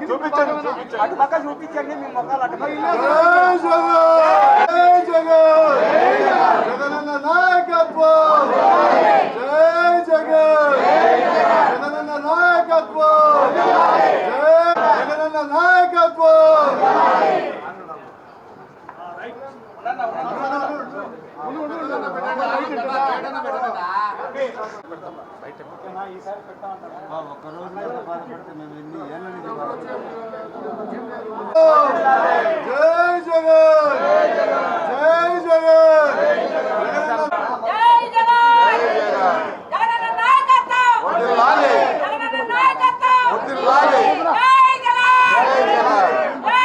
అటు పక్క చూపించండి మీ మొక్కలు అటు జగనన్న నాయకత్వం జై జగన్ జగనన్న నాయకత్వం జగనన్న నాయకత్వం జై జగన్ జై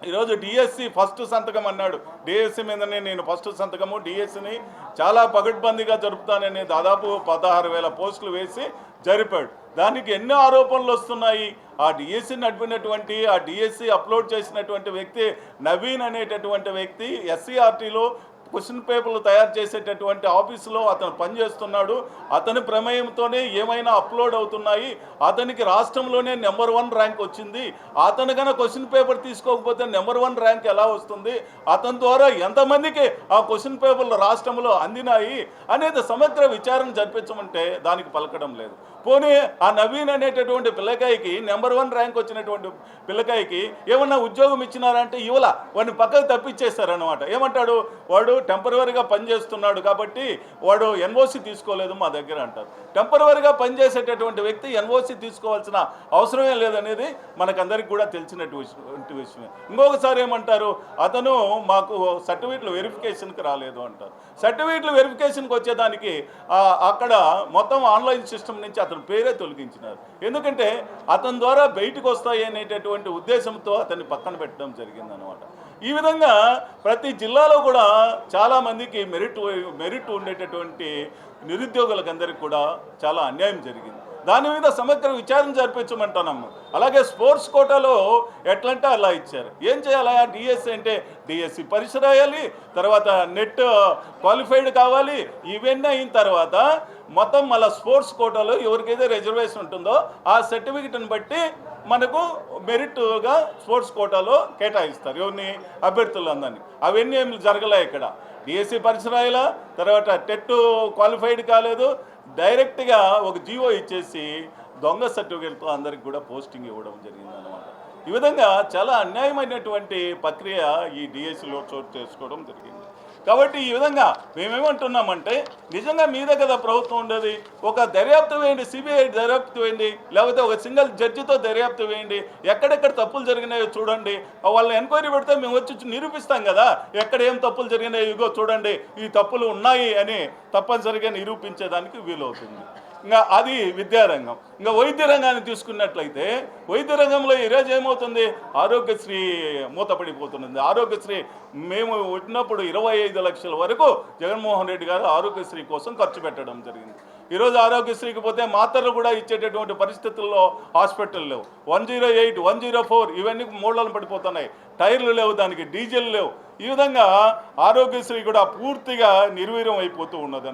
ఈరోజు డిఎస్సి ఫస్ట్ సంతకం అన్నాడు. డిఎస్సి మీదనే నేను ఫస్ట్ సంతకము, డిఎస్సిని చాలా పగడ్బందీగా జరుపుతానని దాదాపు 16,000 పోస్టులు వేసి జరిపాడు. దానికి ఎన్నో ఆరోపణలు వస్తున్నాయి. ఆ డిఎస్సి నడిపినటువంటి ఆ డిఎస్సి అప్లోడ్ చేసినటువంటి వ్యక్తి నవీన్ అనేటటువంటి వ్యక్తి ఎస్సీఆర్టీలో క్వశ్చన్ పేపర్లు తయారు చేసేటటువంటి ఆఫీసులో అతను పనిచేస్తున్నాడు. అతని ప్రమేయంతోనే ఏమైనా అప్లోడ్ అవుతున్నాయి. అతనికి రాష్ట్రంలోనే నెంబర్ 1 ర్యాంక్ వచ్చింది. అతను కన్నా క్వశ్చన్ పేపర్ తీసుకోకపోతే నెంబర్ 1 ర్యాంక్ ఎలా వస్తుంది? అతని ద్వారా ఎంతమందికి ఆ క్వశ్చన్ పేపర్లు రాష్ట్రంలో అందినాయి అనేది సమగ్ర విచారణ జరిపించమంటే దానికి పలకడం లేదు. పోనీ ఆ నవీన్ అనేటటువంటి పిల్లకాయకి నెంబర్ 1 ర్యాంక్ వచ్చినటువంటి పిల్లకాయకి ఏమన్నా ఉద్యోగం ఇచ్చినారంటే ఇవ్వాల, వాడిని పక్కకు తప్పించేశారనమాట. ఏమంటాడు, వాడు టెంపరవరీగా పనిచేస్తున్నాడు కాబట్టి వాడు ఎన్ఓసి తీసుకోలేదు మా దగ్గర అంటారు. టెంపరవరీగా పనిచేసేటటువంటి వ్యక్తి ఎన్ఓసి తీసుకోవాల్సిన అవసరమే లేదనేది మనకందరికి కూడా తెలిసినటువంటి విషయమే. ఇంకొకసారి ఏమంటారు, అతను మాకు సర్టిఫికేట్లు వెరిఫికేషన్కి రాలేదు అంటారు. సర్టిఫికేట్లు వెరిఫికేషన్కి వచ్చేదానికి అక్కడ మొత్తం ఆన్లైన్ సిస్టమ్ నుంచి అతని పేరే తొలగించినారు. ఎందుకంటే అతని ద్వారా బయటకు వస్తాయి అనేటటువంటి ఉద్దేశంతో అతన్ని పక్కన పెట్టడం జరిగిందనమాట. ఈ విధంగా ప్రతి జిల్లాలో కూడా చాలామందికి మెరిట్ ఉండేటటువంటి నిరుద్యోగులకందరికీ కూడా చాలా అన్యాయం జరిగింది. దాని మీద సమగ్ర విచారణ జరిపించమంటున్నాము. అలాగే స్పోర్ట్స్ కోటాలో ఎట్లంటే అలా ఇచ్చారు. ఏం చేయాలి? డిఎస్సి అంటే డిఎస్సి పరీక్ష రాయాలి, తర్వాత నెట్ క్వాలిఫైడ్ కావాలి. ఇవన్నీ అయిన తర్వాత మొత్తం మళ్ళీ స్పోర్ట్స్ కోటాలో ఎవరికైతే రిజర్వేషన్ ఉంటుందో ఆ సర్టిఫికెట్ని బట్టి మనకు మెరిట్గా స్పోర్ట్స్ కోటాలో కేటాయిస్తారు ఎవరిని, అభ్యర్థులందరినీ. అవన్నీ ఏమి జరగలే ఇక్కడ. డిఎస్సి పరీక్ష రాయాలా, తర్వాత టెట్ క్వాలిఫైడ్ కాలేదు, డైరెక్ట్గా ఒక జీవో ఇచ్చేసి దొంగ సర్టిఫికేట్తో అందరికి కూడా పోస్టింగ్ ఇవ్వడం జరిగిందనమాట. ఈ విధంగా చాలా అన్యాయమైనటువంటి ప్రక్రియ ఈ డిఎస్సిలో చోటు చేసుకోవడం జరిగింది. కాబట్టి ఈ విధంగా మేమేమంటున్నామంటే నిజంగా మీదే కదా ప్రభుత్వం ఉండేది, ఒక దర్యాప్తు వేయండి, సిబిఐ దర్యాప్తు వేయండి, లేకపోతే ఒక సింగిల్ జడ్జితో దర్యాప్తు వేయండి, ఎక్కడెక్కడ తప్పులు జరిగినాయో చూడండి. వాళ్ళని ఎంక్వైరీ పెడితే మేము వచ్చి నిరూపిస్తాం కదా ఎక్కడ ఏం తప్పులు జరిగినాయో, ఇగో చూడండి ఈ తప్పులు ఉన్నాయి అని తప్పనిసరిగా నిరూపించేదానికి వీలవుతుంది. ఇంకా అది విద్యారంగం. ఇంకా వైద్య రంగాన్ని తీసుకున్నట్లయితే వైద్య రంగంలో ఈరోజు ఏమవుతుంది, ఆరోగ్యశ్రీ మూతపడిపోతున్నది. ఆరోగ్యశ్రీ మేము వచ్చినప్పుడు 25 లక్షల వరకు జగన్మోహన్ రెడ్డి గారు ఆరోగ్యశ్రీ కోసం ఖర్చు పెట్టడం జరిగింది. ఈరోజు ఆరోగ్యశ్రీకి పోతే మాత్రలు కూడా ఇచ్చేటటువంటి పరిస్థితుల్లో హాస్పిటల్ లేవు. 108, 104 ఇవన్నీ మూడలను పడిపోతున్నాయి. టైర్లు లేవు, దానికి డీజిల్ లేవు. ఈ విధంగా ఆరోగ్యశ్రీ కూడా పూర్తిగా నిర్వీర్యం అయిపోతూ ఉన్నది.